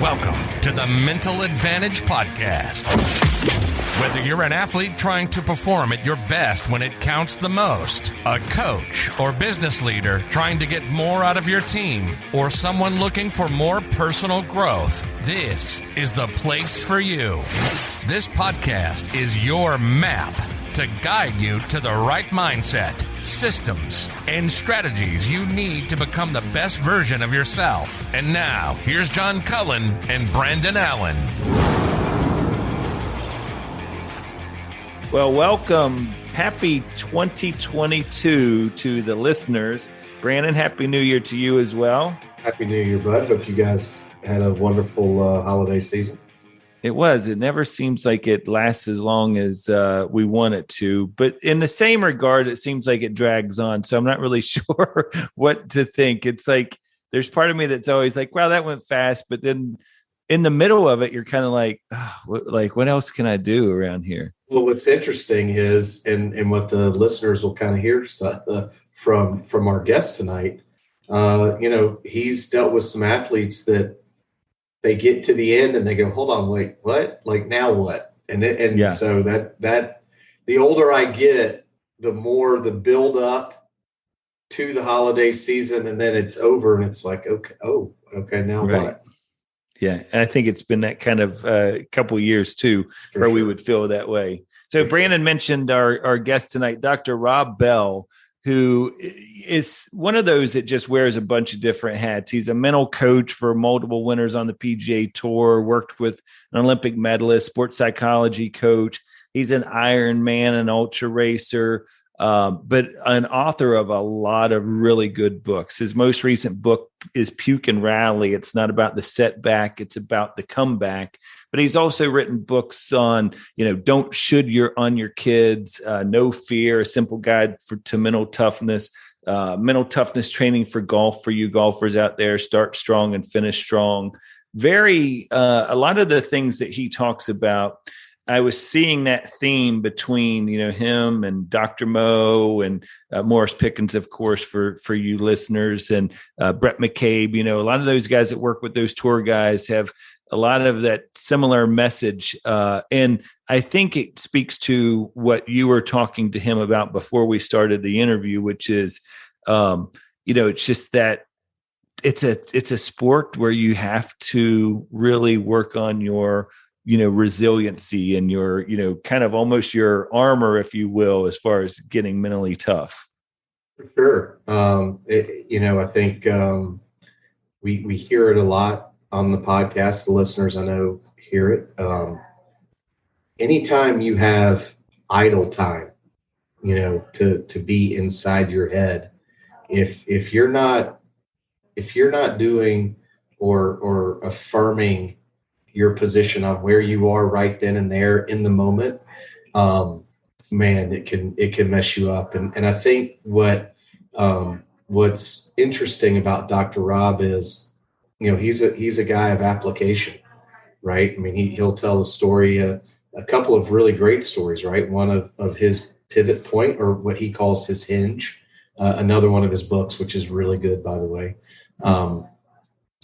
Welcome to the Mental Advantage Podcast. Whether you're an athlete trying to perform at your best when it counts the most, a coach or business leader trying to get more out of your team, or someone looking for more personal growth, this is the place for you. This podcast is your map to guide you to the right mindset, systems, and strategies you need to become the best version of yourself. And now, here's John Cullen and Brandon Allen. Well, welcome. Happy 2022 to the listeners. Brandon, Happy New Year to you as well. Happy New Year, bud. Hope you guys had a wonderful holiday season. It was. It never seems like it lasts as long as we want it to. But in the same regard, it seems like it drags on. So I'm not really sure what to think. It's like there's part of me that's always like, wow, that went fast. But then in the middle of it, you're kind of like, oh, what else can I do around here? Well, what's interesting is, and what the listeners will kind of hear from our guest tonight, he's dealt with some athletes that they get to the end and they go, hold on, wait, what? Like, now what? So that the older I get, the more the build up to the holiday season, and then it's over and it's like, okay, now right. What? Yeah. And I think it's been that kind of couple years too, where we would feel that way. So Brandon mentioned our guest tonight, Dr. Rob Bell, who is one of those that just wears a bunch of different hats. He's a mental coach for multiple winners on the PGA Tour, worked with an Olympic medalist, sports psychology coach. He's an Ironman, an ultra racer, but an author of a lot of really good books. His most recent book is Puke and Rally. It's not about the setback, it's about the comeback. But he's also written books on, don't should on your kids, No Fear, a simple guide to mental toughness training for golf for you golfers out there, start strong and finish strong. A lot of the things that he talks about, I was seeing that theme between, him and Dr. Mo and Morris Pickens, of course, for you listeners, and Brett McCabe. A lot of those guys that work with those tour guys have a lot of that similar message. And I think it speaks to what you were talking to him about before we started the interview, which is, it's just that it's a sport where you have to really work on your, resiliency and your, kind of almost your armor, if you will, as far as getting mentally tough. For sure. I think we hear it a lot on the podcast. The listeners, I know, hear it. Anytime you have idle time, to be inside your head, if you're not doing or affirming your position on where you are right then and there in the moment, man, it can mess you up. And I think what's interesting about Dr. Rob is, he's a guy of application, right? I mean, he'll tell a story, a couple of really great stories, right? One of his pivot point, or what he calls his hinge, another one of his books, which is really good, by the way,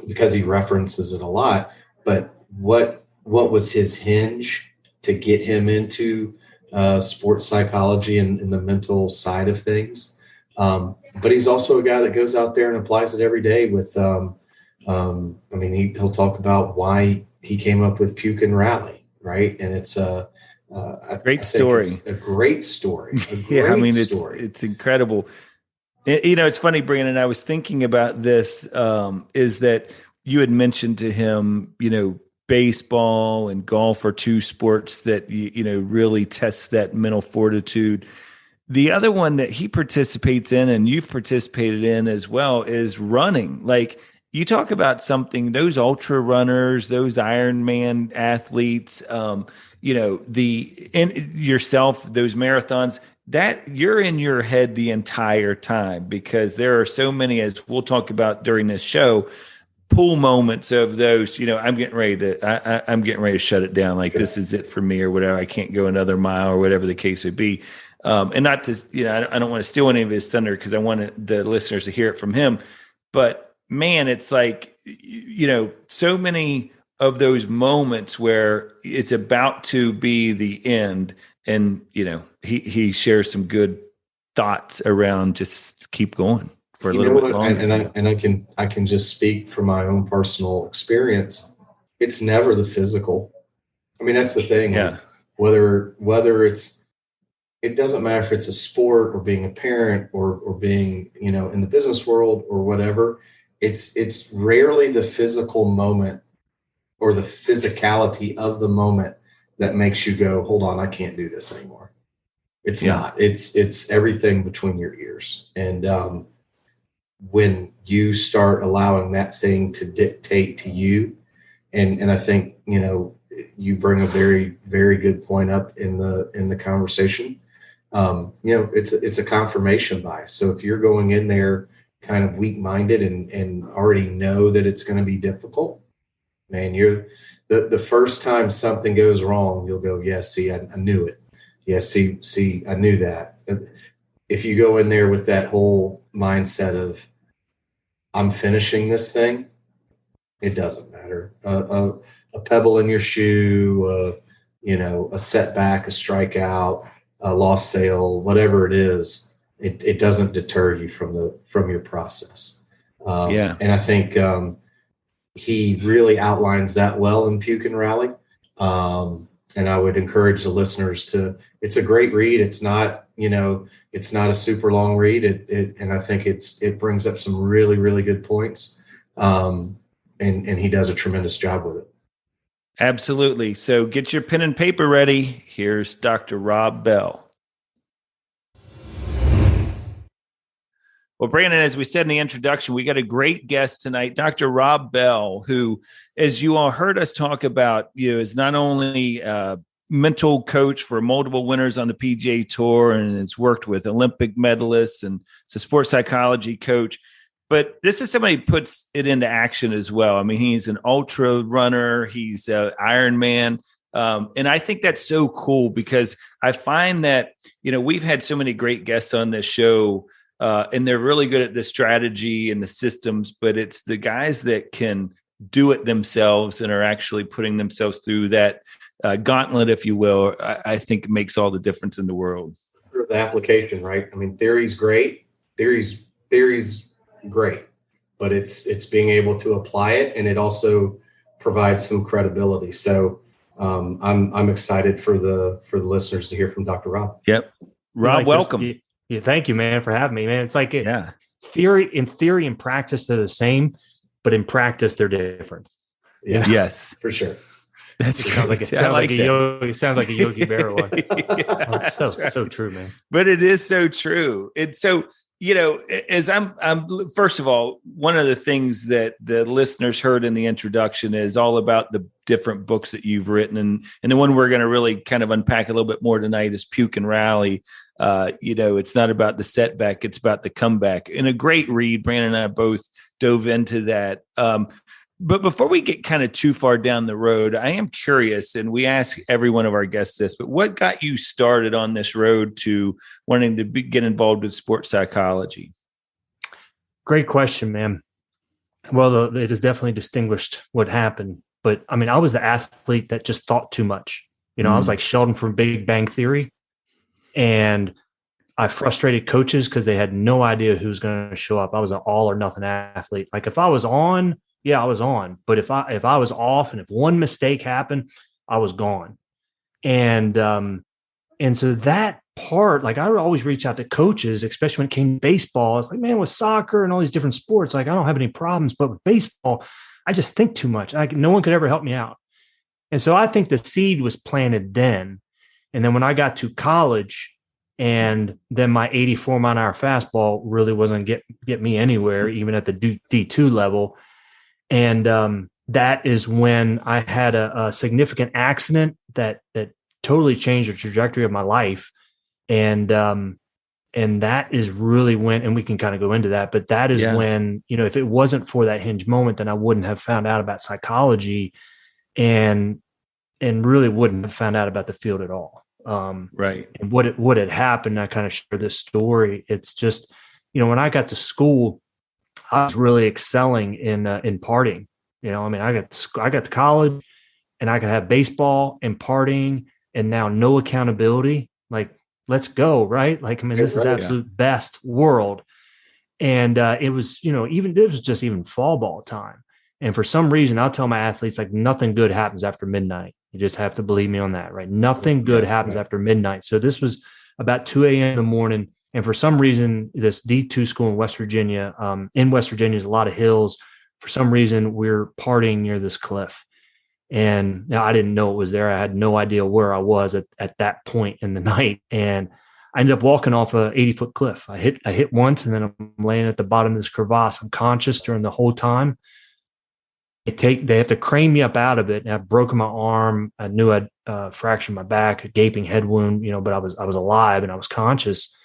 because he references it a lot. But what was his hinge to get him into sports psychology and the mental side of things? But he's also a guy that goes out there and applies it every day with, he'll talk about why he came up with Puke and Rally, right? And it's a great story. It's a great story. It's incredible. It's funny, Brandon, I was thinking about this, is that you had mentioned to him, baseball and golf are two sports that, really test that mental fortitude. The other one that he participates in, and you've participated in as well, is running. Like, you talk about something, those ultra runners, those Ironman athletes, yourself, those marathons, that you're in your head the entire time, because there are so many, as we'll talk about during this show, pool moments of those, I'm getting ready to shut it down. Like, this is it for me, or whatever. I can't go another mile, or whatever the case would be. And not to, I don't want to steal any of his thunder, because I want the listeners to hear it from him. But man, it's like, so many of those moments where it's about to be the end. And, he shares some good thoughts around just keep going for a little bit longer. I can just speak from my own personal experience. It's never the physical. I mean, that's the thing. Yeah. Like, whether it doesn't matter if it's a sport or being a parent or being, in the business world or whatever. It's rarely the physical moment or the physicality of the moment that makes you go, hold on, I can't do this anymore. It's not. It's everything between your ears. And when you start allowing that thing to dictate to you, and I think, you bring a very, very good point up in the conversation. It's a confirmation bias. So if you're going in there kind of weak-minded and already know that it's going to be difficult, man, you're the first time something goes wrong, you'll go, yes, see, I knew it. Yes, see, I knew that. If you go in there with that whole mindset of, I'm finishing this thing, it doesn't matter. A pebble in your shoe, a setback, a strikeout, a lost sale, whatever it is, it doesn't deter you from your process. And I think he really outlines that well in Puke and Rally. And I would encourage the listeners it's a great read. It's not, it's not a super long read. And I think it brings up some really, really good points. And he does a tremendous job with it. Absolutely. So get your pen and paper ready. Here's Dr. Rob Bell. Well, Brandon, as we said in the introduction, we got a great guest tonight, Dr. Rob Bell, who, as you all heard us talk about, is not only a mental coach for multiple winners on the PGA Tour and has worked with Olympic medalists and is a sports psychology coach, but this is somebody who puts it into action as well. I mean, he's an ultra runner. He's an Ironman. And I think that's so cool because I find that, we've had so many great guests on this show and they're really good at the strategy and the systems, but it's the guys that can do it themselves and are actually putting themselves through that gauntlet, if you will, I think makes all the difference in the world. The application, right? I mean, theory's great. Theory's great, but it's being able to apply it, and it also provides some credibility. So I'm excited for the listeners to hear from Dr. Rob. Yep. Rob, welcome. Yeah, thank you, man, for having me, man. It's like theory and practice, they're the same, but in practice, they're different. Yeah. Yes, for sure. It sounds like a Yogi Berra one. It's so true, man. But it is so true. It's so, as I'm first of all, one of the things that the listeners heard in the introduction is all about the different books that you've written. And the one we're going to really kind of unpack a little bit more tonight is Puke and Rally. It's not about the setback, it's about the comeback. And a great read. Brandon and I both dove into that. But before we get kind of too far down the road, I am curious, and we ask every one of our guests this, but what got you started on this road to wanting to get involved with sports psychology? Great question, man. Well, it has definitely distinguished what happened. But I mean, I was the athlete that just thought too much. I was like Sheldon from Big Bang Theory. And I frustrated coaches because they had no idea who was going to show up. I was an all or nothing athlete. Like if I was on, I was on. But if I was off and if one mistake happened, I was gone. And so that part, like I would always reach out to coaches, especially when it came to baseball. It's like, man, with soccer and all these different sports, like I don't have any problems. But with baseball, I just think too much. Like no one could ever help me out. And so I think the seed was planted then. And then when I got to college and then my 84 mile an hour fastball really wasn't get me anywhere, even at the D2 level. And that is when I had a significant accident that totally changed the trajectory of my life. And that is really when, and we can kind of go into that, but that is when, if it wasn't for that hinge moment, then I wouldn't have found out about psychology and really wouldn't have found out about the field at all. Right. And what had happened, I kind of share this story. It's just, when I got to school, I was really excelling in partying. I mean, I got to college, and I could have baseball and partying, and now no accountability. Like, let's go, right? Like, I mean, this is absolute best world. And it was, it was just even fall ball time. And for some reason, I'll tell my athletes, like, nothing good happens after midnight. You just have to believe me on that, right? Nothing good happens after midnight. So this was about 2 a.m. in the morning. And for some reason, this D2 school in West Virginia, is a lot of hills. For some reason, we're partying near this cliff. And I didn't know it was there. I had no idea where I was at that point in the night. And I ended up walking off a 80-foot cliff. I hit once, and then I'm laying at the bottom of this crevasse. I'm conscious during the whole time. They have to crane me up out of it. And I've broken my arm. I knew I'd fractured my back, a gaping head wound, but I was alive and I was conscious.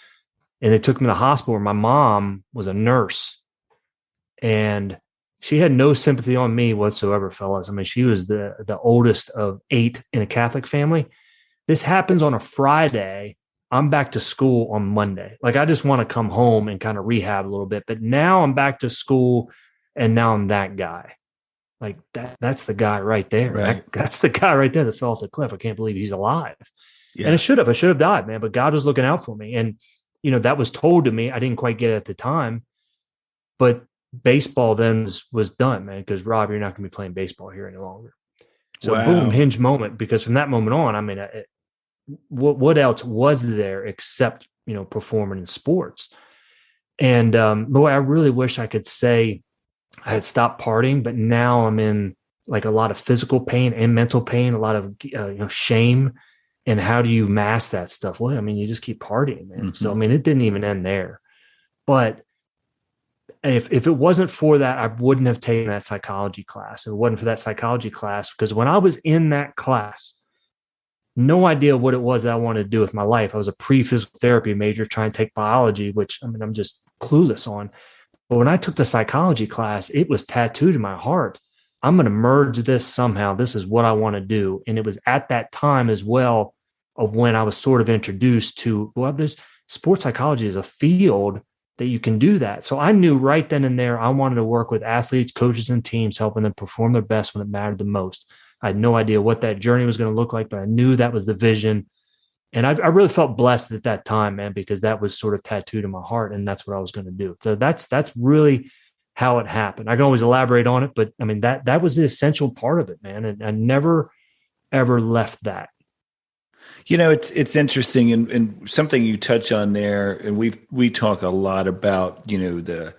And they took me to the hospital where my mom was a nurse. And she had no sympathy on me whatsoever, fellas. I mean, she was the oldest of 8 in a Catholic family. This happens on a Friday. I'm back to school on Monday. Like, I just want to come home and kind of rehab a little bit. But now I'm back to school, and now I'm that guy. Like, that's the guy right there. Right. That's the guy right there that fell off the cliff. I can't believe he's alive. Yeah. And I should have died, man. But God was looking out for me. And, that was told to me. I didn't quite get it at the time. But baseball then was done, man, because Rob, you're not going to be playing baseball here any longer. So boom, hinge moment, because from that moment on, I mean, what else was there except, performing in sports? And boy, I really wish I could say I had stopped partying, but now I'm in like a lot of physical pain and mental pain, a lot of shame. And how do you mask that stuff? Well, I mean, you just keep partying, man. Mm-hmm. So, I mean, it didn't even end there. But if it wasn't for that, I wouldn't have taken that psychology class. If it wasn't for that psychology class, because when I was in that class, no idea what it was that I wanted to do with my life. I was a pre-physical therapy major trying to take biology, which, I mean, I'm just clueless on. But when I took the psychology class, it was tattooed in my heart. I'm going to merge this somehow. This is what I want to do. And it was at that time as well of when I was sort of introduced to, well, there's sports psychology is a field that you can do that. So I knew right then and there, I wanted to work with athletes, coaches, and teams, helping them perform their best when it mattered the most. I had no idea what that journey was going to look like, but I knew that was the vision. And I really felt blessed at that time, man, because that was sort of tattooed in my heart, and that's what I was going to do. So that's really how it happened. I can always elaborate on it, but I mean, that was the essential part of it, man. And I never, ever left that. It's interesting, and something you touch on there, and we talk a lot about, the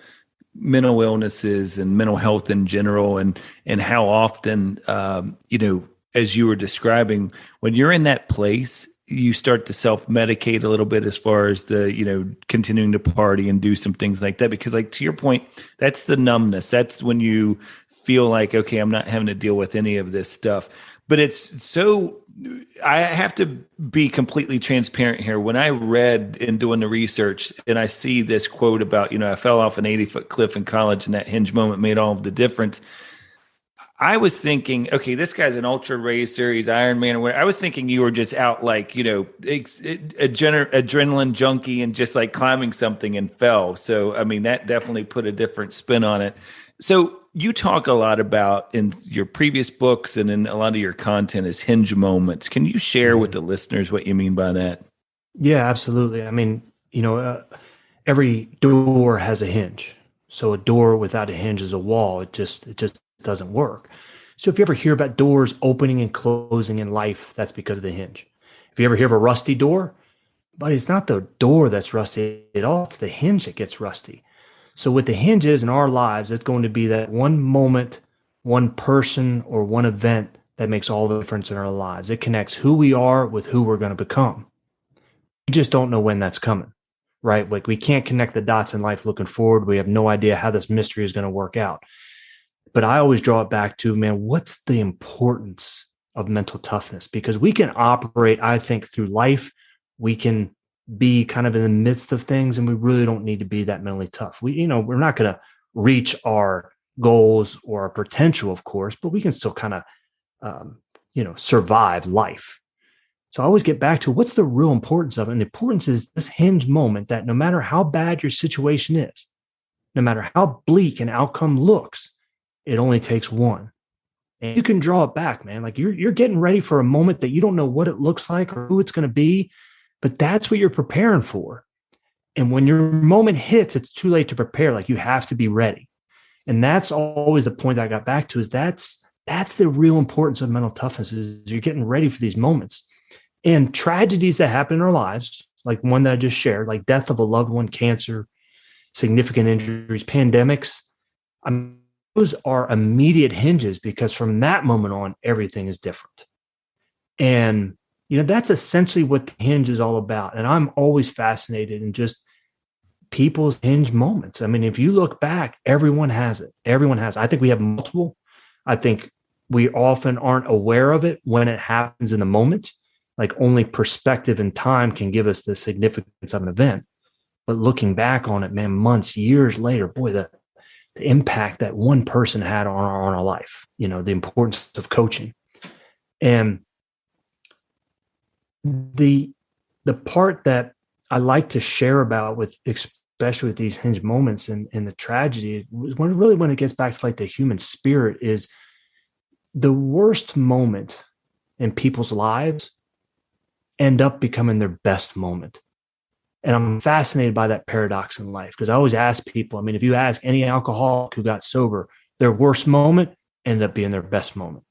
mental illnesses and mental health in general, and how often, as you were describing, when you're in that place, you start to self-medicate a little bit as far as the, continuing to party and do some things like that, because, like, to your point, that's the numbness. That's when you feel like, okay, I'm not having to deal with any of this stuff. But it's so, I have to be completely transparent here. When I read in doing the research and I see this quote about, I fell off an 80-foot cliff in college and that hinge moment made all of the difference, I was thinking, okay, this guy's an ultra racer, he's Ironman. I was thinking you were just out like, adrenaline junkie and just like climbing something and fell. So, I mean, that definitely put a different spin on it. So you talk a lot about in your previous books and in a lot of your content is hinge moments. Can you share with the listeners what you mean by that? Yeah, absolutely. I mean, every door has a hinge. So a door without a hinge is a wall. It just doesn't work. So if you ever hear about doors opening and closing in life, that's because of the hinge. If you ever hear of a rusty door, but it's not the door that's rusty at all. It's the hinge that gets rusty. So with the hinges in our lives, it's going to be that one moment, one person, or one event that makes all the difference in our lives. It connects who we are with who we're going to become. We just don't know when that's coming, right? Like, we can't connect the dots in life looking forward. We have no idea how this mystery is going to work out. But I always draw it back to, man, what's the importance of mental toughness? Because we can operate, I think, through life. We can be kind of in the midst of things, and we really don't need to be that mentally tough. We're not going to reach our goals or our potential, of course, but we can still kind of, survive life. So I always get back to what's the real importance of it. And the importance is this hinge moment, that no matter how bad your situation is, no matter how bleak an outcome looks, It only takes one. And you can draw it back, man. Like you're getting ready for a moment that you don't know what it looks like or who it's going to be, but that's what you're preparing for. And when your moment hits, it's too late to prepare. Like you have to be ready. And that's always the point that I got back to is that's the real importance of mental toughness is you're getting ready for these moments. And tragedies that happen in our lives, like one that I just shared, like death of a loved one, cancer, significant injuries, pandemics, those are immediate hinges because from that moment on, everything is different. And, that's essentially what the hinge is all about. And I'm always fascinated in just people's hinge moments. I mean, if you look back, everyone has it. Everyone has it. I think we have multiple. I think we often aren't aware of it when it happens in the moment. Like only perspective and time can give us the significance of an event. But looking back on it, man, months, years later, boy, the impact that one person had on our life, the importance of coaching. And the part that I like to share about with, especially with these hinge moments and the tragedy, when it gets back to like the human spirit is the worst moment in people's lives end up becoming their best moment. And I'm fascinated by that paradox in life because I always ask people, I mean, if you ask any alcoholic who got sober, their worst moment ended up being their best moment.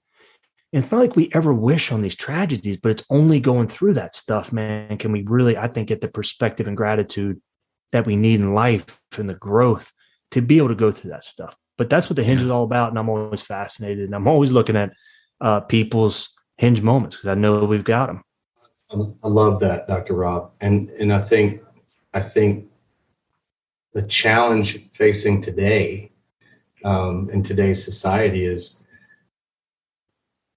And it's not like we ever wish on these tragedies, but it's only going through that stuff, man. Can we really, I think, get the perspective and gratitude that we need in life and the growth to be able to go through that stuff. But that's what the hinge is all about. And I'm always fascinated. And I'm always looking at people's hinge moments because I know we've got them. I love that, Dr. Rob. And I think the challenge facing today in today's society is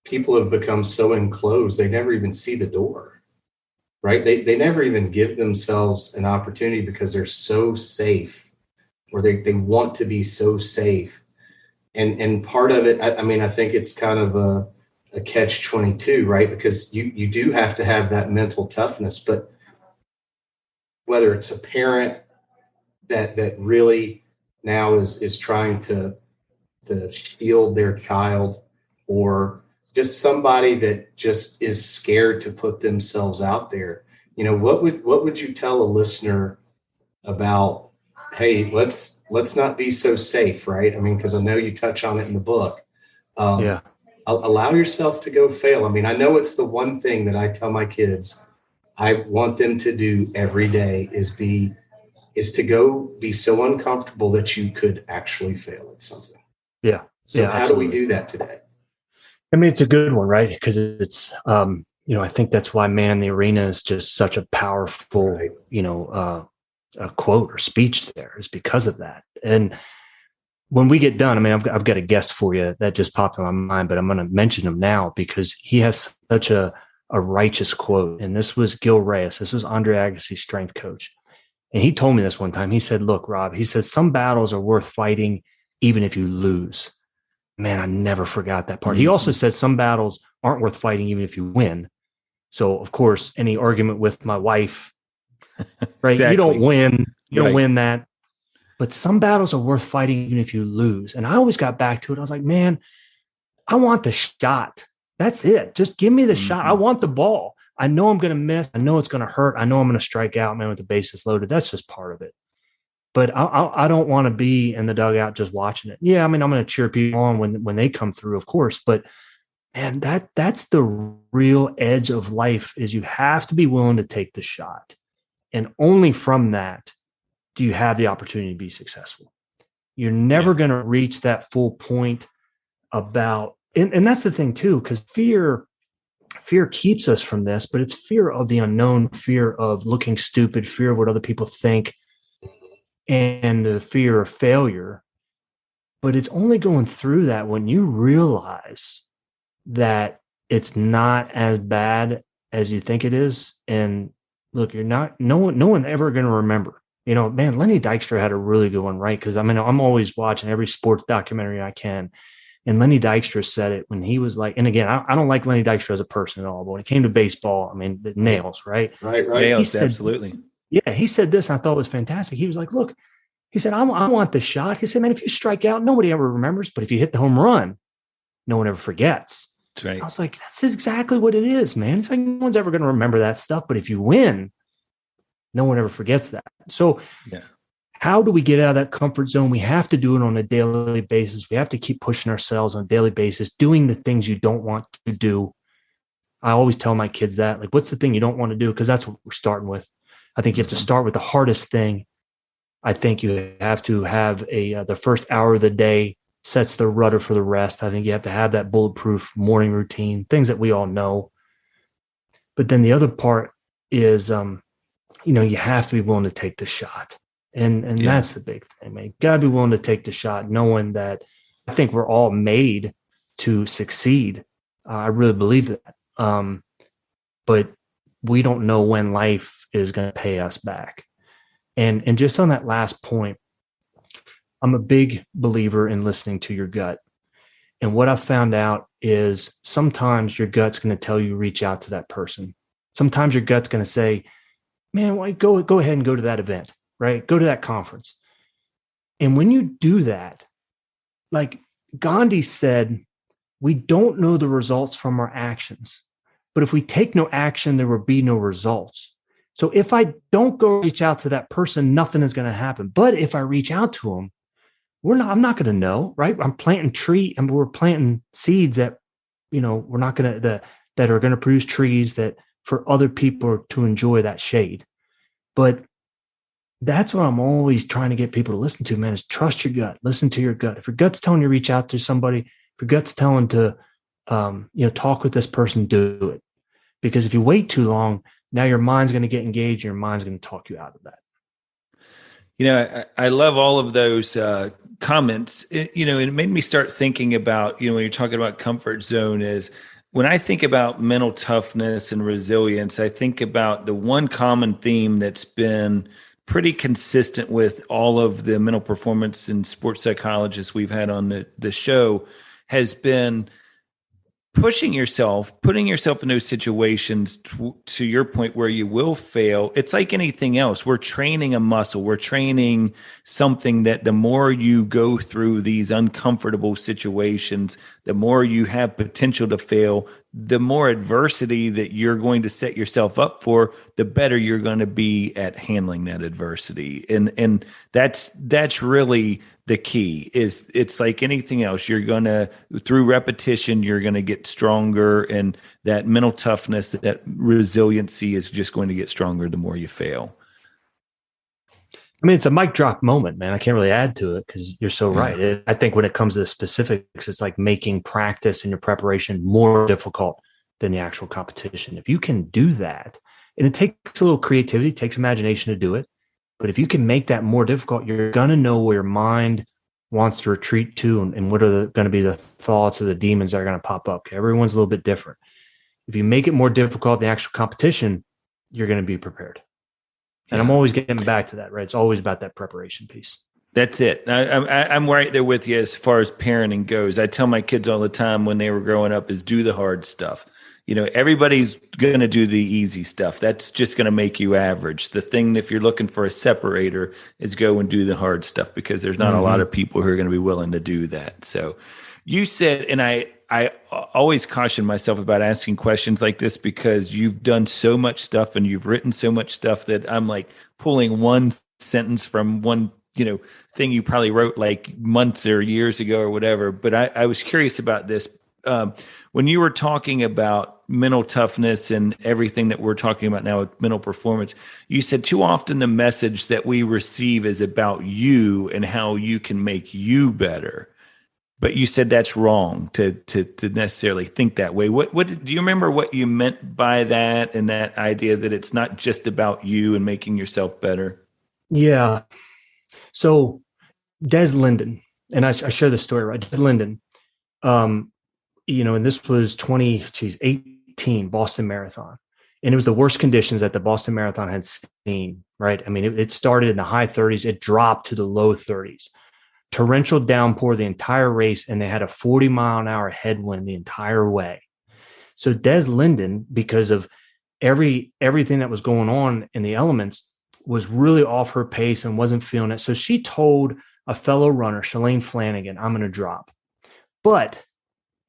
people have become so enclosed, they never even see the door, right? They never even give themselves an opportunity because they're so safe or they want to be so safe. And part of it, I think it's kind of a catch-22, right? Because you do have to have that mental toughness, but whether it's a parent that really now is trying to shield their child, or just somebody that just is scared to put themselves out there, what would you tell a listener about, hey, let's not be so safe, right? I mean, because I know you touch on it in the book. Allow yourself to go fail. I mean, I know it's the one thing that I tell my kids I want them to do every day is to go be so uncomfortable that you could actually fail at something. Yeah. So how do we do that today? I mean, it's a good one, right? Because it's, I think that's why Man in the Arena is just such a powerful, right. A quote or speech there is because of that. And when we get done, I mean, I've got a guest for you that just popped in my mind, but I'm going to mention him now because he has such a righteous quote. And this was Gil Reyes. This was Andre Agassi's strength coach. And he told me this one time. He said, look, Rob, he says, some battles are worth fighting even if you lose. Man, I never forgot that part. Mm-hmm. He also said some battles aren't worth fighting even if you win. So, of course, any argument with my wife, right? Exactly. You don't win. You don't win that. But some battles are worth fighting even if you lose. And I always got back to it. I was like, man, I want the shot. That's it. Just give me the shot. I want the ball. I know I'm going to miss. I know it's going to hurt. I know I'm going to strike out, man, with the bases loaded. That's just part of it. But I don't want to be in the dugout just watching it. Yeah, I mean, I'm going to cheer people on when they come through, of course. But, man, that's the real edge of life is you have to be willing to take the shot. And only from that do you have the opportunity to be successful. You're never going to reach that full point about, and that's the thing too, because fear keeps us from this, but it's fear of the unknown, fear of looking stupid, fear of what other people think, and the fear of failure. But it's only going through that when you realize that it's not as bad as you think it is. And look, no one ever going to remember. Man, Lenny Dykstra had a really good one, right? Because I mean, I'm always watching every sports documentary I can. And Lenny Dykstra said it when he was like, and again, I don't like Lenny Dykstra as a person at all, but when it came to baseball, I mean, the nails, right? Right. Nails, absolutely. Yeah, he said this, and I thought it was fantastic. He was like, look, He said, I want the shot. He said, man, if you strike out, nobody ever remembers. But if you hit the home run, no one ever forgets. That's right. I was like, that's exactly what it is, man. It's like no one's ever going to remember that stuff. But if you win, no one ever forgets that. So how do we get out of that comfort zone? We have to do it on a daily basis. We have to keep pushing ourselves on a daily basis, doing the things you don't want to do. I always tell my kids that, like, what's the thing you don't want to do? Because that's what we're starting with. I think you have to start with the hardest thing. I think you have to have the first hour of the day sets the rudder for the rest. I think you have to have that bulletproof morning routine, things that we all know. But then the other part is, you have to be willing to take the shot. And that's the big thing, man. You got to be willing to take the shot, knowing that I think we're all made to succeed. I really believe that. But we don't know when life is going to pay us back. And just on that last point, I'm a big believer in listening to your gut. And what I found out is sometimes your gut's going to tell you reach out to that person. Sometimes your gut's going to say, man, why go ahead and go to that event, right? Go to that conference. And when you do that, like Gandhi said, we don't know the results from our actions. But if we take no action, there will be no results. So if I don't go reach out to that person, nothing is going to happen. But if I reach out to them, I'm not going to know, right? I'm planting we're planting seeds that, we're not going to, that are going to produce trees that for other people to enjoy that shade. But that's what I'm always trying to get people to listen to, man, is trust your gut, listen to your gut. If your gut's telling you to reach out to somebody, if your gut's telling to, talk with this person, do it. Because if you wait too long, now your mind's going to get engaged. Your mind's going to talk you out of that. I love all of those comments. It made me start thinking about, when you're talking about comfort zone, is when I think about mental toughness and resilience, I think about the one common theme that's been pretty consistent with all of the mental performance and sports psychologists we've had on the show has been putting yourself in those situations to your point where you will fail. It's like anything else. We're training a muscle. We're training something that the more you go through these uncomfortable situations, the more you have potential to fail, the more adversity that you're going to set yourself up for, the better you're going to be at handling that adversity. And that's really the key. Is it's like anything else. You're going to, through repetition, you're going to get stronger, and that mental toughness, that resiliency is just going to get stronger the more you fail. I mean, it's a mic drop moment, man. I can't really add to it because you're so right. I think when it comes to the specifics, it's like making practice and your preparation more difficult than the actual competition. If you can do that, and it takes a little creativity, it takes imagination to do it. But if you can make that more difficult, you're going to know where your mind wants to retreat to and what are going to be the thoughts or the demons that are going to pop up. Everyone's a little bit different. If you make it more difficult than the actual competition, you're going to be prepared. And I'm always getting back to that, right? It's always about that preparation piece. That's it. I'm right there with you as far as parenting goes. I tell my kids all the time when they were growing up is do the hard stuff. Everybody's going to do the easy stuff. That's just going to make you average. The thing, if you're looking for a separator, is go and do the hard stuff, because there's not a lot of people who are going to be willing to do that. So you said, and I always caution myself about asking questions like this, because you've done so much stuff and you've written so much stuff that I'm like pulling one sentence from one, thing you probably wrote like months or years ago or whatever. But I was curious about this. When you were talking about mental toughness and everything that we're talking about now with mental performance, you said too often the message that we receive is about you and how you can make you better. But you said that's wrong to necessarily think that way. What do you remember what you meant by that, and that idea that it's not just about you and making yourself better? Yeah. So Des Linden, and I share this story, right? Des Linden, and this was 2018 Boston Marathon. And it was the worst conditions that the Boston Marathon had seen, right? I mean, it started in the high 30s. It dropped to the low 30s. Torrential downpour the entire race, and they had a 40-mile-an-hour headwind the entire way. So Des Linden, because of everything that was going on in the elements, was really off her pace and wasn't feeling it. So she told a fellow runner, Shalane Flanagan, I'm going to drop. But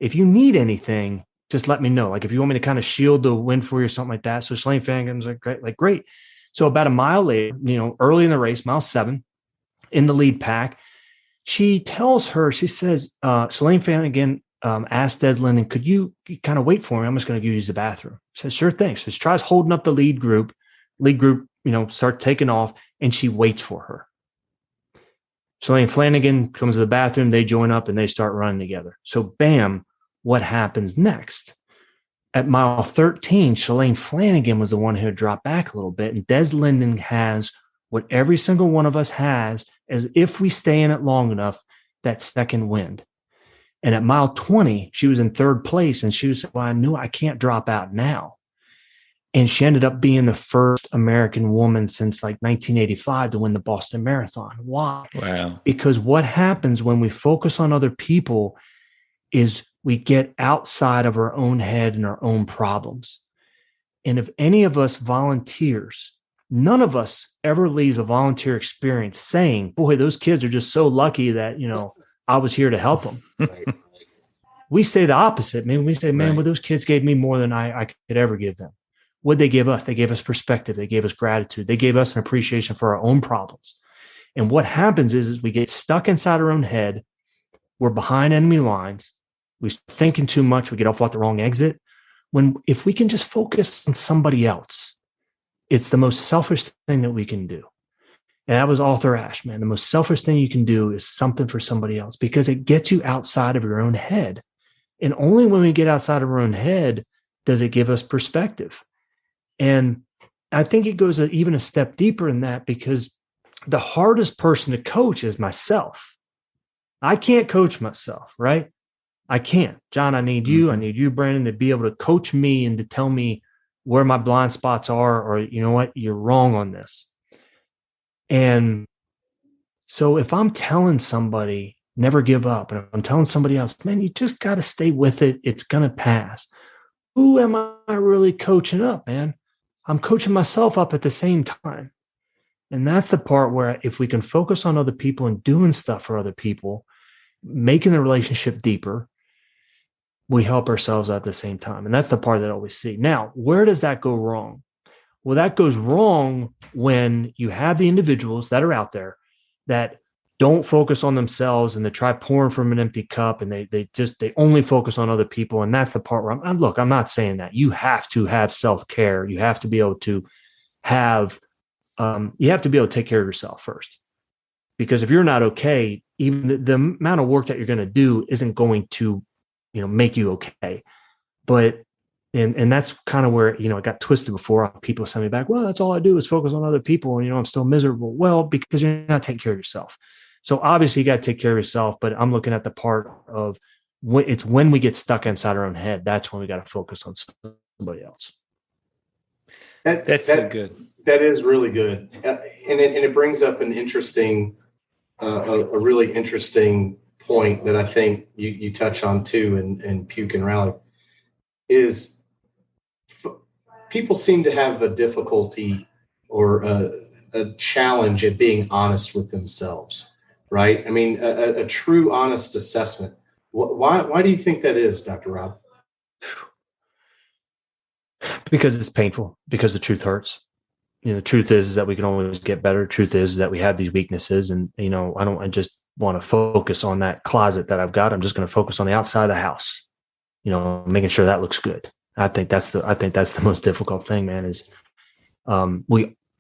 if you need anything, just let me know. Like if you want me to kind of shield the win for you or something like that. So Shalane Flanagan's like, great. So about a mile later, early in the race, mile 7, in the lead pack, she tells her, she says, Shalane Flanagan asked Des Linden, could you kind of wait for me? I'm just going to use the bathroom. Says, sure thing. So she tries holding up the lead group, start taking off, and she waits for her. Shalane Flanagan comes to the bathroom, they join up, and they start running together. So bam, what happens next? At mile 13, Shalane Flanagan was the one who had dropped back a little bit, and Des Linden has what every single one of us has, as if we stay in it long enough, that second wind. And at mile 20, she was in third place, and she was, well, I knew I can't drop out now. And she ended up being the first American woman since like 1985 to win the Boston Marathon. Why? Wow. Because what happens when we focus on other people is we get outside of our own head and our own problems. And if any of us volunteers, none of us ever leaves a volunteer experience saying, boy, those kids are just so lucky that, I was here to help them. Right. We say the opposite. Maybe we say, man, Right. well, those kids gave me more than I could ever give them. What'd they give us? They gave us perspective. They gave us gratitude. They gave us an appreciation for our own problems. And what happens is we get stuck inside our own head. We're behind enemy lines. We're thinking too much. We get off at the wrong exit. If we can just focus on somebody else, it's the most selfish thing that we can do. And that was Arthur Ashe, man. The most selfish thing you can do is something for somebody else, because it gets you outside of your own head. And only when we get outside of our own head does it give us perspective. And I think it goes even a step deeper in that, because the hardest person to coach is myself. I can't coach myself, right? I can't. John, I need you. I need you, Brandon, to be able to coach me and to tell me where my blind spots are, or you know what, you're wrong on this. And so if I'm telling somebody, never give up, and if I'm telling somebody else, man, you just got to stay with it, it's going to pass. Who am I really coaching up, man? I'm coaching myself up at the same time. And that's the part where if we can focus on other people and doing stuff for other people, making the relationship deeper, we help ourselves at the same time. And that's the part that I always see. Now, where does that go wrong? Well, that goes wrong when you have the individuals that are out there that don't focus on themselves and they try pouring from an empty cup, and they only focus on other people. And that's the part where I'm not saying that. You have to have self-care. You have to be able to take care of yourself first. Because if you're not okay, even the amount of work that you're going to do isn't going to, make you okay. But and that's kind of where, it got twisted before. People send me back, well, that's all I do is focus on other people. And, I'm still miserable. Well, because you're not taking care of yourself. So obviously you got to take care of yourself, but I'm looking at the part of when we get stuck inside our own head, that's when we got to focus on somebody else. That's so good. That is really good. And it brings up an interesting, a really interesting point that I think you touch on too in Puke and Rally is people seem to have a difficulty or a challenge at being honest with themselves, right? I mean, a true honest assessment. Why do you think that is, Dr. Rob? Because it's painful, because the truth hurts. The truth is that we can always get better. Truth is that we have these weaknesses, and I just want to focus on that closet that I've got. I'm just going to focus on the outside of the house, making sure that looks good. I think that's the most difficult thing, man, is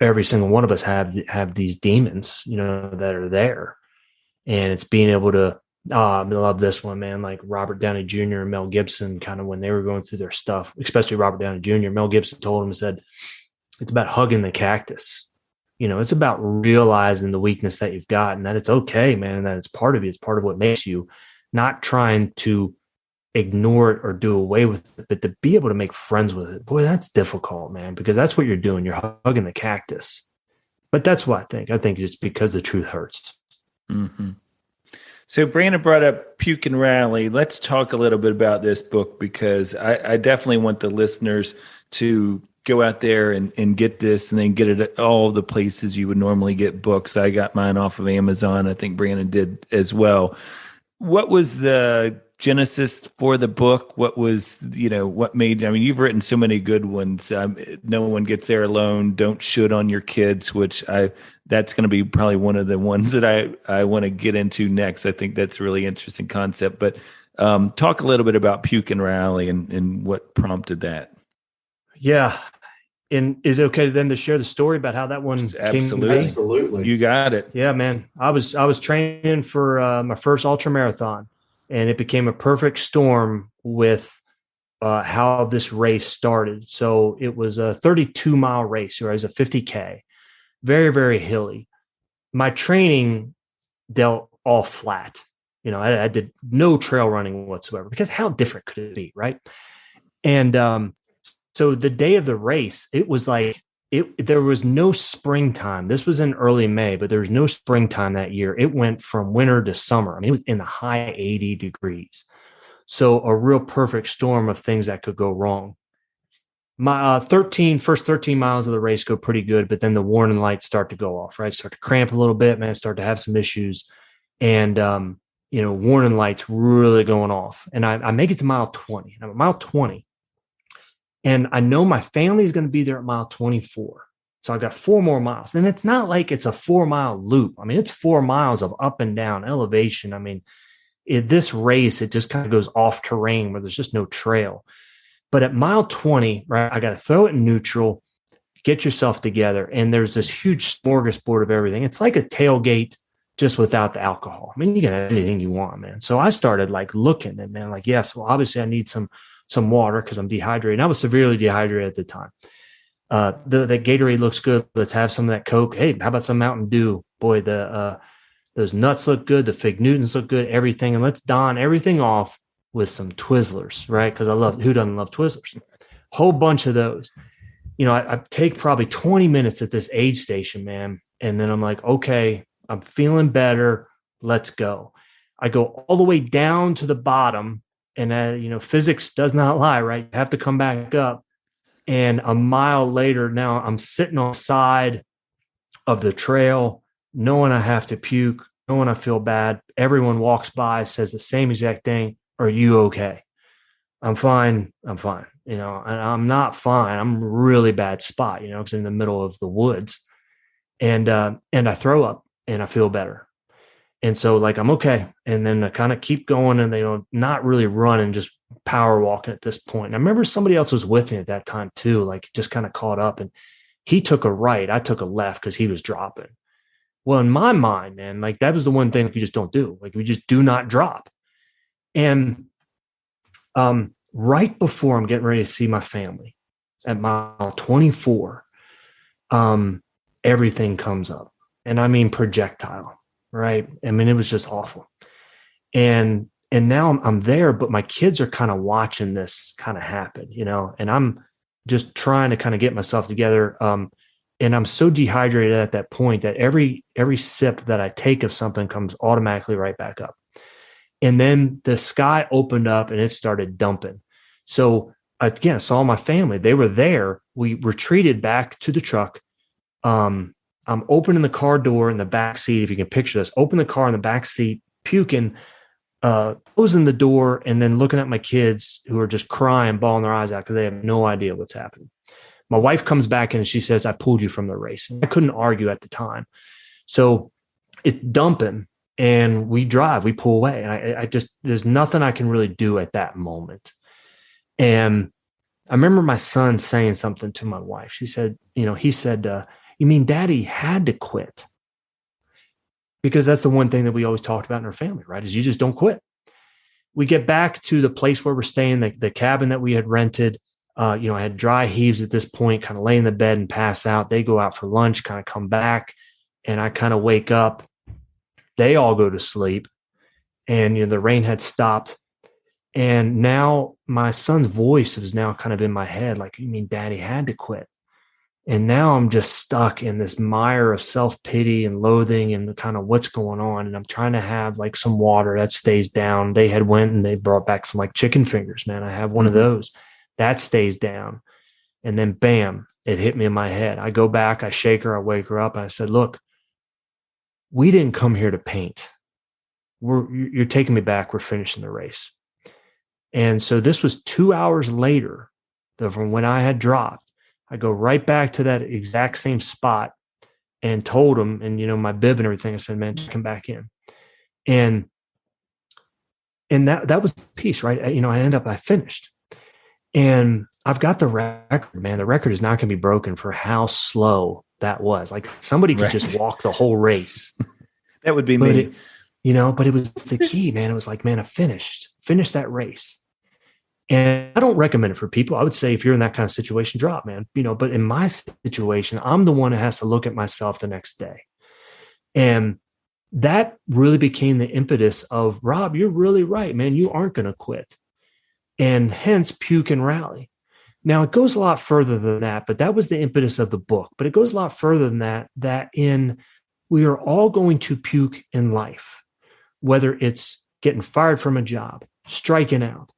every single one of us have these demons, that are there, and it's being able to, I love this one, man, like Robert Downey Jr. and Mel Gibson, kind of when they were going through their stuff, especially Robert Downey Jr., Mel Gibson told him, said, it's about hugging the cactus. It's about realizing the weakness that you've got and that it's okay, man, and that it's part of you. It's part of what makes you, not trying to ignore it or do away with it, but to be able to make friends with it. Boy, that's difficult, man, because that's what you're doing. You're hugging the cactus. But that's what I think. I think it's because the truth hurts. Mm-hmm. So Brandon brought up Puke and Rally. Let's talk a little bit about this book, because I definitely want the listeners to go out there and get this and then get it at all the places you would normally get books. I got mine off of Amazon. I think Brandon did as well. What was the genesis for the book? What was, what made, you've written so many good ones. No One Gets There Alone, Don't Should on Your Kids, which that's going to be probably one of the ones that I want to get into next. I think that's a really interesting concept, but talk a little bit about Puke and Rally and what prompted that. Yeah. And is it okay then to share the story about how that one Absolutely. came? Absolutely. You got it. Yeah, man. I was training for my first ultra marathon, and it became a perfect storm with how this race started. So it was a 32-mile race, or it was a 50K, very, very hilly. My training dealt all flat. I did no trail running whatsoever, because how different could it be, right? And so the day of the race, it was like there was no springtime. This was in early May, but there was no springtime that year. It went from winter to summer. It was in the high 80 degrees. So a real perfect storm of things that could go wrong. My first 13 miles of the race go pretty good, but then the warning lights start to go off, right? Start to cramp a little bit, man, start to have some issues. And, warning lights really going off. And I make it to mile 20. And I'm at mile 20. And I know my family is going to be there at mile 24. So I've got 4 more miles. And it's not like it's a 4-mile loop. It's 4 miles of up and down elevation. This race, it just kind of goes off terrain where there's just no trail. But at mile 20, right, I got to throw it in neutral, get yourself together. And there's this huge smorgasbord of everything. It's like a tailgate, just without the alcohol. You can have anything you want, man. So I started looking and man, yes, well, obviously I need some water because I'm dehydrated. And I was severely dehydrated at the time. The Gatorade looks good. Let's have some of that Coke. Hey, how about some Mountain Dew? Boy, those nuts look good. The Fig Newtons look good, everything. And let's don everything off with some Twizzlers, right? Because who doesn't love Twizzlers? Whole bunch of those. I take probably 20 minutes at this aid station, man. And then I'm like, okay, I'm feeling better. Let's go. I go all the way down to the bottom. And, physics does not lie, right? You have to come back up. And a mile later, now I'm sitting on the side of the trail, knowing I have to puke, knowing I feel bad. Everyone walks by, says the same exact thing. Are you okay? I'm fine. And I'm not fine. I'm in a really bad spot, because I'm in the middle of the woods. And I throw up and I feel better. And so I'm okay. And then I kind of keep going and not really running, just power walking at this point. And I remember somebody else was with me at that time too, just kind of caught up, and he took a right. I took a left because he was dropping. Well, in my mind, man, that was the one thing you just don't do. We just do not drop. And right before I'm getting ready to see my family at mile 24, everything comes up, and projectile. Right. It was just awful. And now I'm there, but my kids are kind of watching this kind of happen, and I'm just trying to kind of get myself together. And I'm so dehydrated at that point that every sip that I take of something comes automatically right back up. And then the sky opened up and it started dumping. So again, I saw my family. They were there. We retreated back to the truck. I'm opening the car door in the back seat. If you can picture this, open the car in the back seat, puking, closing the door, and then looking at my kids who are just crying, bawling their eyes out because they have no idea what's happening. My wife comes back and she says, I pulled you from the race. I couldn't argue at the time. So it's dumping and we pull away. And there's nothing I can really do at that moment. And I remember my son saying something to my wife. He said, you mean Daddy had to quit? Because that's the one thing that we always talked about in our family, right? Is you just don't quit. We get back to the place where we're staying, the cabin that we had rented. I had dry heaves at this point, kind of lay in the bed and pass out. They go out for lunch, kind of come back, and I kind of wake up. They all go to sleep, and the rain had stopped. And now my son's voice is now kind of in my head, you mean Daddy had to quit? And now I'm just stuck in this mire of self-pity and loathing and kind of what's going on. And I'm trying to have some water that stays down. They had went and they brought back some chicken fingers, man. I have one of those that stays down. And then bam, it hit me in my head. I go back, I shake her, I wake her up. And I said, look, we didn't come here to paint. You're taking me back. We're finishing the race. And so this was 2 hours later from when I had dropped. I go right back to that exact same spot and told him, and, my bib and everything, I said, man, come back in. And that was the piece, right? I finished. And I've got the record, man. The record is not going to be broken for how slow that was. Like somebody could just walk the whole race. That would be me. But it was the key, man. It was like, man, I finished that race. And I don't recommend it for people. I would say if you're in that kind of situation, drop, man. But in my situation, I'm the one that has to look at myself the next day. And that really became the impetus of, Rob, you're really right, man. You aren't going to quit. And hence Puke and Rally. Now it goes a lot further than that, but that was the impetus of the book. But it goes a lot further than that we are all going to puke in life, whether it's getting fired from a job, striking out,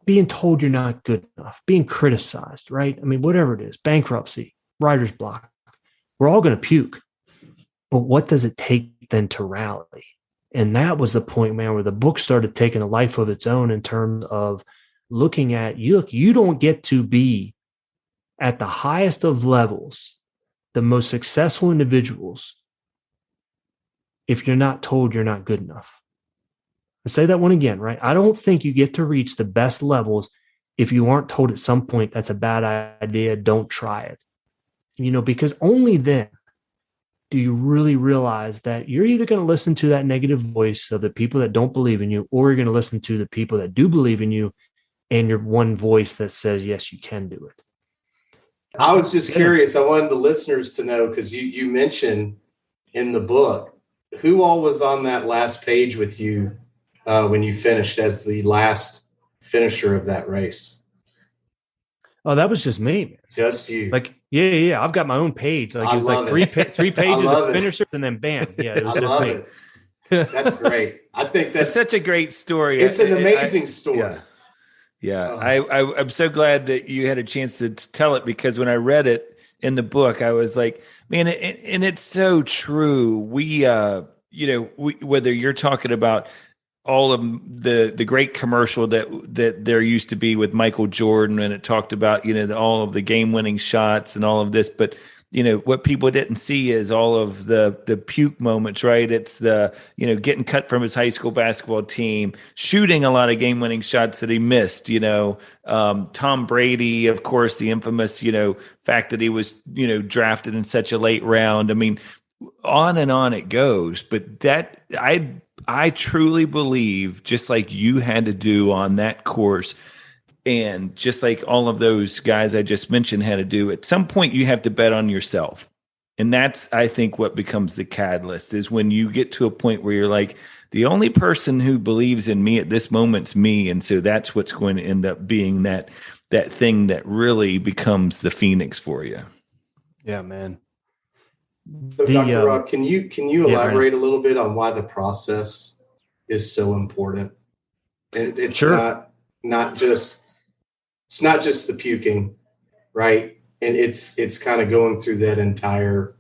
being told you're not good enough, being criticized, right? I mean, whatever it is, bankruptcy, writer's block, we're all going to puke. But what does it take then to rally? And that was the point, man, where the book started taking a life of its own in terms of looking at, you don't get to be at the highest of levels, the most successful individuals, if you're not told you're not good enough. I say that one again, right? I don't think you get to reach the best levels if you aren't told at some point that's a bad idea, don't try it. Because only then do you really realize that you're either going to listen to that negative voice of the people that don't believe in you, or you're going to listen to the people that do believe in you and your one voice that says, yes, you can do it. I was just curious. I wanted the listeners to know, because you mentioned in the book, who all was on that last page with you when you finished as the last finisher of that race? Oh, that was just me, man. Just you. Like, yeah. I've got my own page. Like, it was like three pages of finishers, and then bam. Yeah, it was just me. That's great. I think that's such a great story. It's an amazing story. Yeah. I'm so glad that you had a chance to tell it, because when I read it in the book, I was like, man, and it's so true. We, whether you're talking about all of the great commercial that there used to be with Michael Jordan, and it talked about, all of the game winning shots and all of this, but what people didn't see is all of the puke moments, right? It's the, getting cut from his high school basketball team, shooting a lot of game winning shots that he missed, Tom Brady, of course, the infamous, fact that he was, drafted in such a late round. I mean, on and on it goes, but that I truly believe, just like you had to do on that course, and just like all of those guys I just mentioned had to do, at some point you have to bet on yourself. And that's, I think, what becomes the catalyst, is when you get to a point where you're like, the only person who believes in me at this moment's me. And so that's what's going to end up being that thing that really becomes the Phoenix for you. Yeah, man. So Dr. Rock, can you elaborate a little bit on why the process is so important? It's sure. not just the puking, right? And it's kind of going through that entire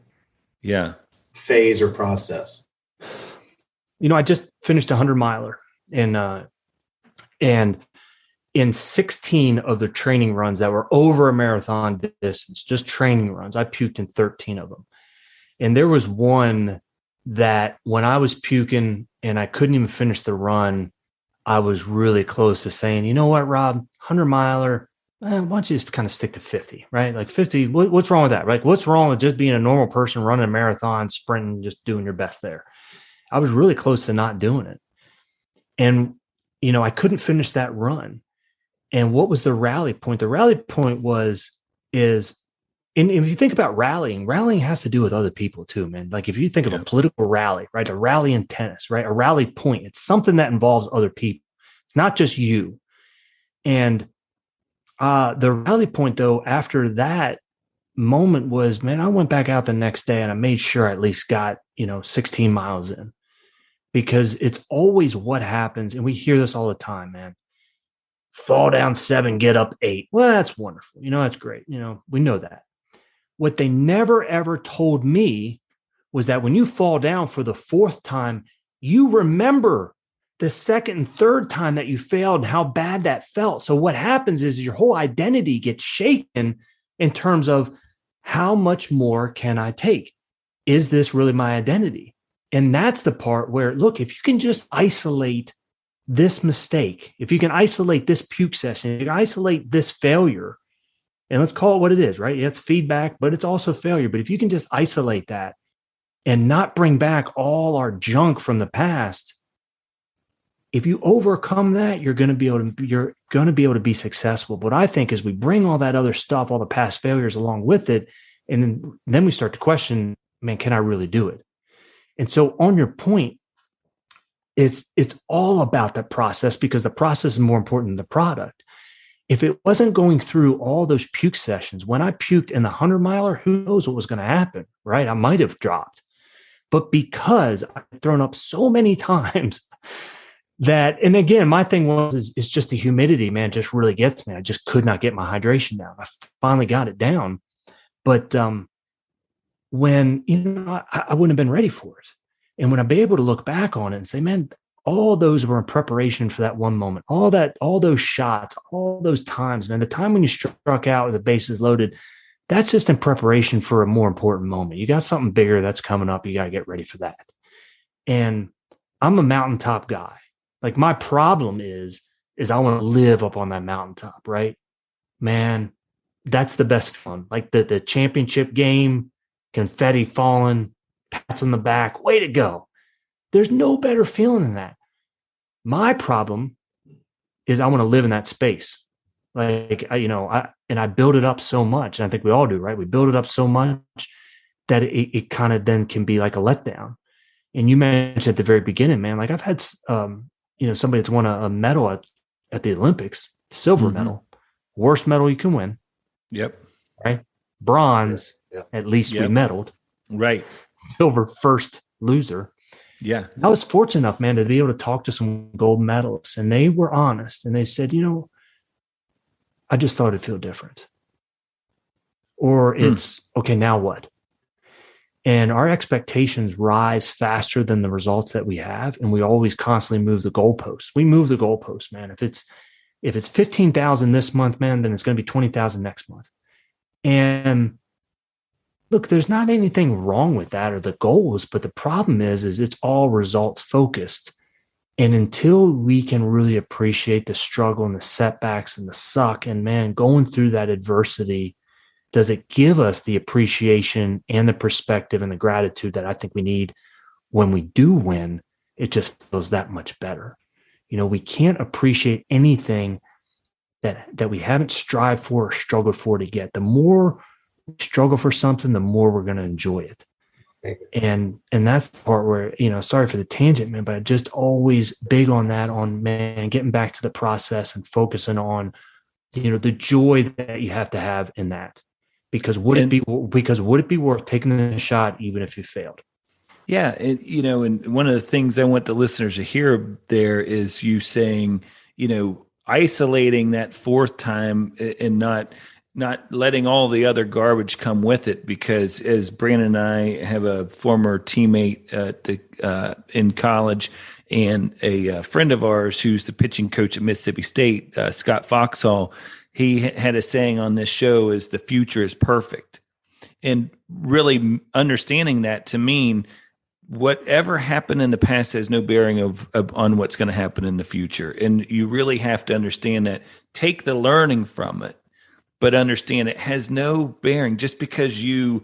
phase or process. I just finished a 100-miler, and in 16 of the training runs that were over a marathon distance, just training runs, I puked in 13 of them. And there was one that when I was puking and I couldn't even finish the run, I was really close to saying, you know what, Rob, 100-miler, why don't you just kind of stick to 50, right? Like 50, what's wrong with that, right? What's wrong with just being a normal person running a marathon, sprinting, just doing your best there? I was really close to not doing it. And, I couldn't finish that run. And what was the rally point? The rally point is, and if you think about rallying has to do with other people too, man. Like if you think of a political rally, right? A rally in tennis, right? A rally point. It's something that involves other people. It's not just you. And the rally point, though, after that moment was, man, I went back out the next day and I made sure I at least got, 16 miles in, because it's always what happens. And we hear this all the time, man. fall down 7, get up 8. Well, that's wonderful. That's great. We know that. What they never, ever told me was that when you fall down for the 4th time, you remember the 2nd and 3rd time that you failed and how bad that felt. So what happens is your whole identity gets shaken in terms of how much more can I take? Is this really my identity? And that's the part where, look, if you can just isolate this mistake, if you can isolate this puke session, you can isolate this failure, and let's call it what it is, right? It's feedback, but it's also failure. But if you can just isolate that and not bring back all our junk from the past, if you overcome that, you're going to be able to be successful. But I think as we bring all that other stuff, all the past failures along with it, and then we start to question, man, can I really do it? And so on your point, it's all about the process, because the process is more important than the product. If it wasn't going through all those puke sessions, when I puked in the 100-miler, who knows what was going to happen, right? I might have dropped. But because I've thrown up so many times that, and again, my thing is just the humidity, man, just really gets me. I just could not get my hydration down. I finally got it down. But when, I wouldn't have been ready for it. And when I'd be able to look back on it and say, man, all those were in preparation for that one moment, all those shots, all those times, man, the time when you struck out with the bases loaded, that's just in preparation for a more important moment. You got something bigger that's coming up. You got to get ready for that. And I'm a mountaintop guy. Like, my problem is I want to live up on that mountaintop, right? Man, that's the best fun. Like the championship game, confetti falling, pats on the back, way to go. There's no better feeling than that. My problem is I want to live in that space. Like, I build it up so much. And I think we all do, right? We build it up so much that it kind of then can be like a letdown. And you mentioned at the very beginning, man, like I've had, somebody that's won a medal at the Olympics, silver medal, worst medal you can win. Yep. Right. Bronze, at least we medaled. Right. Silver, first loser. Yeah. I was fortunate enough, man, to be able to talk to some gold medalists, and they were honest. And they said, I just thought it'd feel different. Or it's, okay, now what? And our expectations rise faster than the results that we have. And we always constantly move the goalposts. We move the goalposts, man. If it's 15,000 this month, man, then it's going to be 20,000 next month. And look, there's not anything wrong with that or the goals, but the problem is it's all results focused. And until we can really appreciate the struggle and the setbacks and the suck, and man, going through that adversity, does it give us the appreciation and the perspective and the gratitude that I think we need when we do win? It just feels that much better. We can't appreciate anything that we haven't strived for or struggled for to get. The more we struggle for something, the more we're going to enjoy it. And that's the part where, sorry for the tangent, man, but I just always big on that, on, man, getting back to the process and focusing on, the joy that you have to have in that. Because would it be worth taking the shot even if you failed? Yeah. And one of the things I want the listeners to hear there is you saying, isolating that 4th time and not letting all the other garbage come with it. Because as Brandon and I have a former teammate in college, and a friend of ours who's the pitching coach at Mississippi State, Scott Foxhall, he had a saying on this show is the future is perfect. And really understanding that to mean whatever happened in the past has no bearing on what's going to happen in the future. And you really have to understand that. Take the learning from it, but understand it has no bearing. Just because you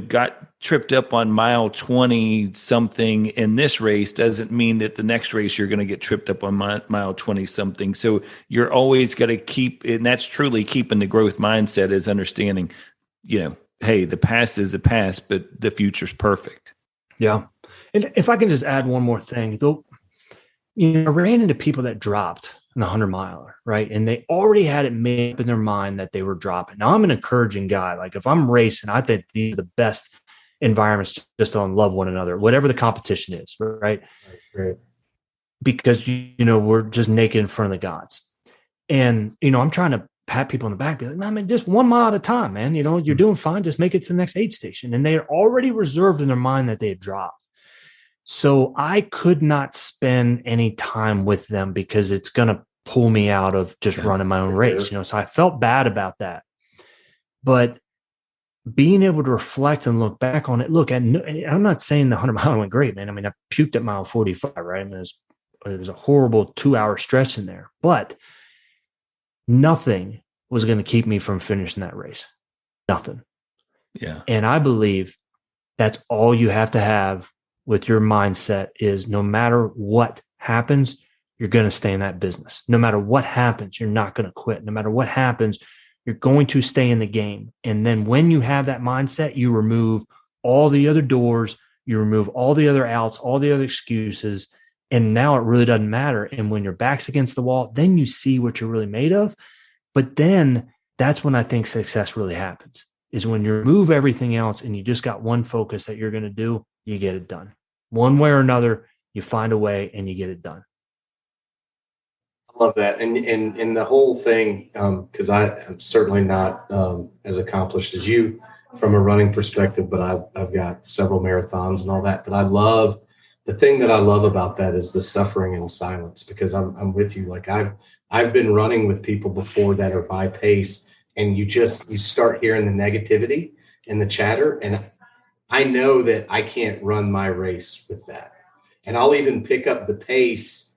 got tripped up on mile 20 something in this race doesn't mean that the next race you're going to get tripped up on mile 20 something. So you're always going to keep, and that's truly keeping the growth mindset, is understanding, hey, the past is the past, but the future's perfect. Yeah. And if I can just add one more thing, though, I ran into people that dropped in the 100-miler, right? And they already had it made up in their mind that they were dropping. Now, I'm an encouraging guy. Like, if I'm racing, I think these are the best environments just to love one another, whatever the competition is, right? Right. Because, we're just naked in front of the gods. And, I'm trying to pat people on the back, be like, no, man, just 1 mile at a time, man. You're doing fine. Just make it to the next aid station. And they had already reserved in their mind that they had dropped. So I could not spend any time with them because it's going to pull me out of just running my own race, so I felt bad about that. But being able to reflect and look back on it, I'm not saying the 100 mile went great, man. I mean, I puked at mile 45, right? I mean, it was a horrible 2-hour stretch in there, but nothing was going to keep me from finishing that race. Nothing. Yeah. And I believe that's all you have to have with your mindset is no matter what happens, you're going to stay in that business. No matter what happens, you're not going to quit. No matter what happens, you're going to stay in the game. And then when you have that mindset, you remove all the other doors, you remove all the other outs, all the other excuses. And now it really doesn't matter. And when your back's against the wall, then you see what you're really made of. But then that's when I think success really happens, is when you remove everything else and you just got one focus that you're going to do, you get it done. One way or another, you find a way and you get it done. I love that. And the whole thing, because I'm certainly not as accomplished as you from a running perspective, but I've got several marathons and all that. But the thing that I love about that is the suffering in silence, because I'm with you. Like I've been running with people before that are my pace, and you start hearing the negativity and the chatter. And I know that I can't run my race with that. And I'll even pick up the pace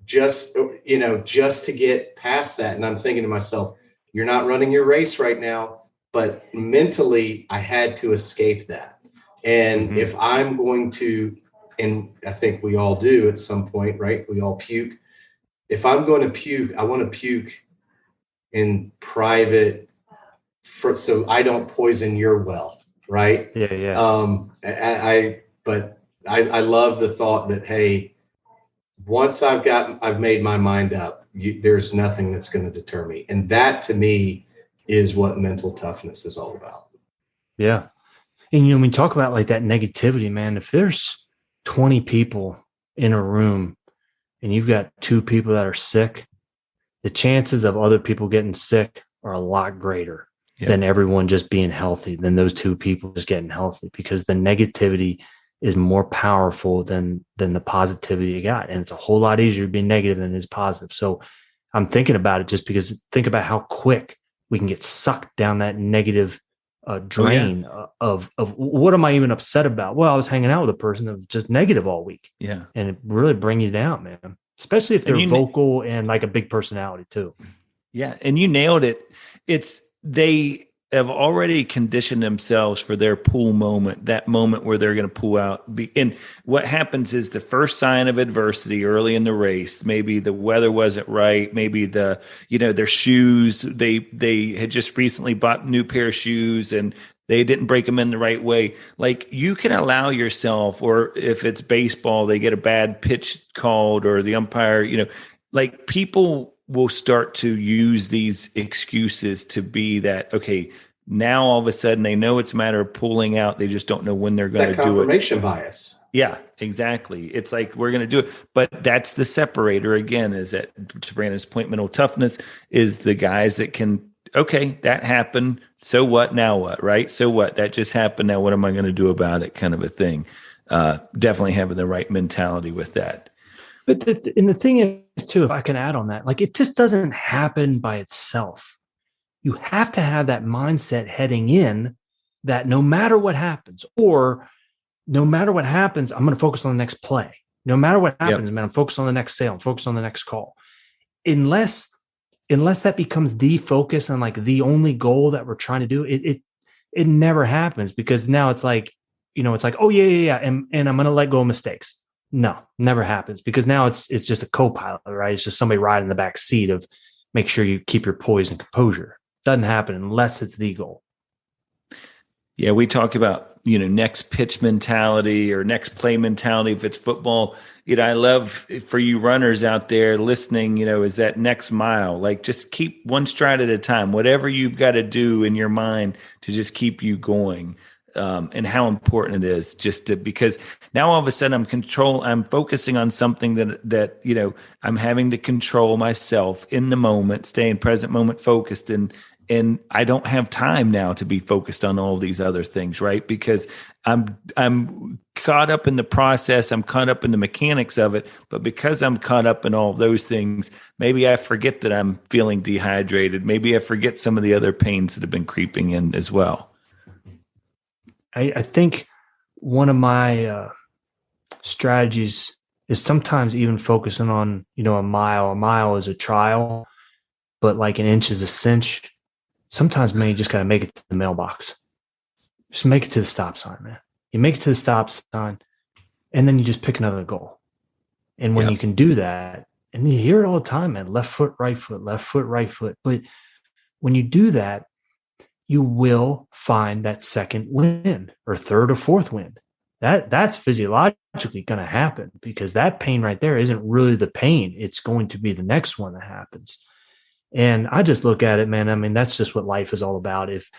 just to get past that. And I'm thinking to myself, you're not running your race right now, but mentally I had to escape that. And if I'm going to, and I think we all do at some point, right? We all puke. If I'm going to puke, I want to puke in private so I don't poison your well, right? Yeah. I love the thought that, hey, once I've made my mind up, there's nothing that's going to deter me. And that to me is what mental toughness is all about. Yeah. And, when we talk about like that negativity, man, if there's 20 people in a room and you've got 2 people that are sick, the chances of other people getting sick are a lot greater than everyone just being healthy, than those 2 people just getting healthy, because the negativity is more powerful than the positivity you got. And it's a whole lot easier being negative than it is positive. So I'm thinking about it just because think about how quick we can get sucked down that negative drain of what am I even upset about? Well, I was hanging out with a person that was just negative all week. Yeah. And it really bring you down, man, especially if they're vocal and like a big personality too. Yeah. And you nailed it. They have already conditioned themselves for their pull moment, that moment where they're going to pull out. And what happens is the first sign of adversity early in the race, maybe the weather wasn't right, maybe their shoes, they had just recently bought a new pair of shoes and they didn't break them in the right way. Like you can allow yourself, or if it's baseball, they get a bad pitch called or the umpire, like people will start to use these excuses to be that, okay, now all of a sudden they know it's a matter of pulling out. They just don't know when they're going to do it. Confirmation bias. Yeah, exactly. It's like, we're going to do it. But that's the separator again, is that, to Brandon's point, mental toughness is the guys that can, okay, that happened. So what? Now what? Right? So what? That just happened. Now what am I going to do about it? Kind of a thing. Definitely having the right mentality with that. But the thing is too, if I can add on that, like it just doesn't happen by itself. You have to have that mindset heading in that no matter what happens, I'm going to focus on the next play. No matter what happens, man, I'm focused on the next sale. I'm focused on the next call. Unless that becomes the focus and like the only goal that we're trying to do, it never happens, because now it's like, it's like, oh yeah. And I'm going to let go of mistakes. No, never happens, because now it's just a co-pilot, right? It's just somebody riding in the back seat of make sure you keep your poise and composure. Doesn't happen unless it's the goal. Yeah, we talk about, next pitch mentality or next play mentality. If it's football, I love for you runners out there listening, is that next mile, like just keep one stride at a time, whatever you've got to do in your mind to just keep you going. and how important it is because now all of a sudden I'm focusing on something that I'm having to control myself in the moment, staying present moment focused, and I don't have time now to be focused on all these other things, right? Because I'm caught up in the process, I'm caught up in the mechanics of it, but because I'm caught up in all those things, maybe I forget that I'm feeling dehydrated. Maybe I forget some of the other pains that have been creeping in as well. I think one of my strategies is sometimes even focusing on, a mile. A mile is a trial, but like an inch is a cinch. Sometimes, man, you just got to make it to the mailbox. Just make it to the stop sign, man. You make it to the stop sign, and then you just pick another goal. And when you can do that, and you hear it all the time, man, left foot, right foot, left foot, right foot. But when you do that, you will find that second win or third or fourth win. That's physiologically going to happen because that pain right there isn't really the pain. It's going to be the next one that happens. And I just look at it, man. I mean, that's just what life is all about. If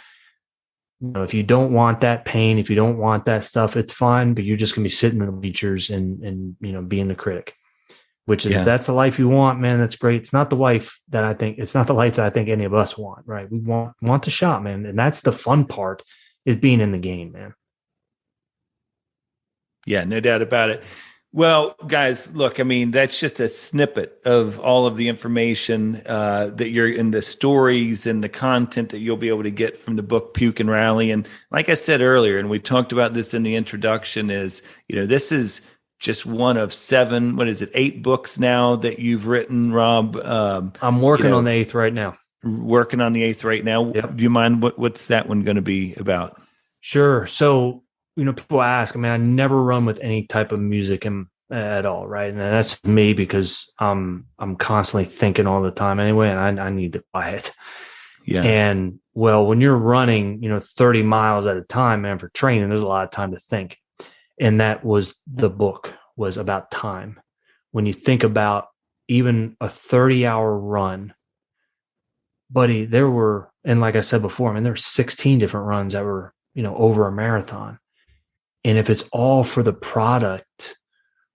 you don't want that pain, if you don't want that stuff, it's fine, but you're just going to be sitting in the bleachers and being the critic, which is, if that's the life you want, man, that's great. It's not the life that I think any of us want, right? We want the shot, man. And that's the fun part, is being in the game, man. Yeah, no doubt about it. Well, guys, look, I mean, that's just a snippet of all of the information that you're in, the stories and the content that you'll be able to get from the book Puke and Rally. And like I said earlier, and we talked about this in the introduction, is, this is just one of 8 books now that you've written, Rob? I'm working on the 8th right now. Working on the 8th right now. Yep. Do you mind what's that one going to be about? Sure. So, people ask, I never run with any type of music at all, right? And that's me because I'm constantly thinking all the time anyway, and I need to quiet. Yeah. And well, when you're running, 30 miles at a time, man, for training, there's a lot of time to think. And that was the book, was about time. When you think about even a 30-hour run, buddy, and like I said before, there were 16 different runs that were, over a marathon. And if it's all for the product,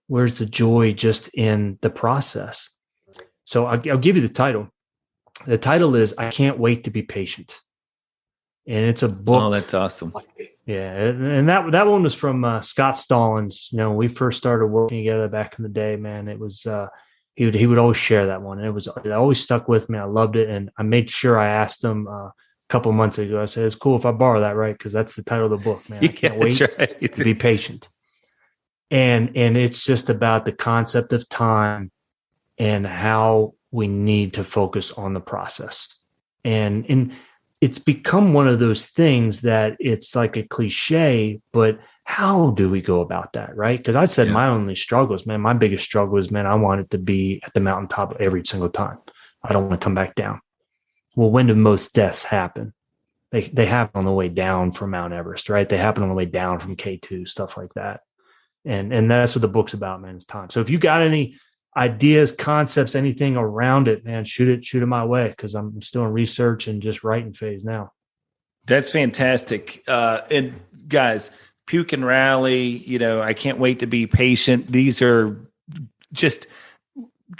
where's the joy just in the process? So I'll give you the title. The title is I Can't Wait to Be Patient. And it's a book. Oh, that's awesome. Yeah. And that one was from Scott Stallings. We first started working together back in the day, man. It was, he would always share that one. And it always stuck with me. I loved it. And I made sure I asked him, couple of months ago, I said, it's cool if I borrow that, right? Because that's the title of the book, man. I can't wait to be patient. And it's just about the concept of time and how we need to focus on the process. And it's become one of those things that it's like a cliche, but how do we go about that, right? Because I said my only struggles, man, my biggest struggle is, man, I want it to be at the mountaintop every single time. I don't want to come back down. Well, when do most deaths happen? They happen on the way down from Mount Everest, right? They happen on the way down from K2, stuff like that. And that's what the book's about, man. It's time. So if you got any ideas, concepts, anything around it, man, shoot it my way, because I'm still in research and just writing phase now. That's fantastic. And guys, Puke and Rally, I Can't Wait to Be Patient. These are just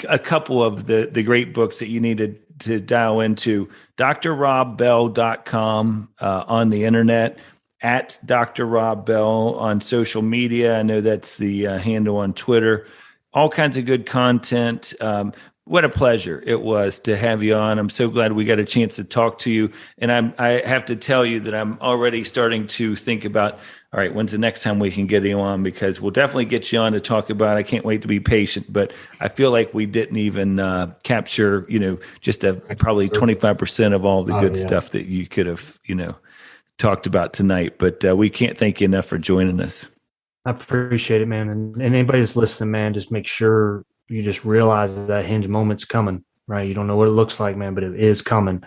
a couple of the great books that you need to dial into. drrobbell.com on the internet, at Dr. Rob Bell on social media. I know that's the handle on Twitter. All kinds of good content. What a pleasure it was to have you on. I'm so glad we got a chance to talk to you. And I have to tell you that I'm already starting to think about, all right, when's the next time we can get you on? Because we'll definitely get you on to talk about I Can't Wait to Be Patient. But I feel like we didn't even capture, just probably 25% of all the good stuff that you could have, talked about tonight. But we can't thank you enough for joining us. I appreciate it, man. And anybody that's listening, man, just make sure you just realize that hinge moment's coming, right? You don't know what it looks like, man, but it is coming.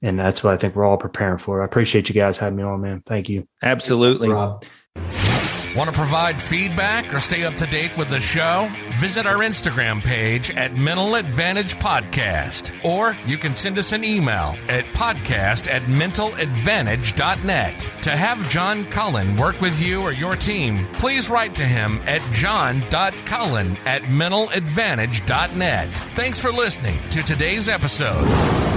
And that's what I think we're all preparing for. I appreciate you guys having me on, man. Thank you. Absolutely. Thanks, Rob. Want to provide feedback or stay up to date with the show? Visit our Instagram page at Mental Advantage Podcast, or you can send us an email at podcast@mentaladvantage.net. To have John Cullen work with you or your team, please write to him at john.cullen@mentaladvantage.net. Thanks for listening to today's episode.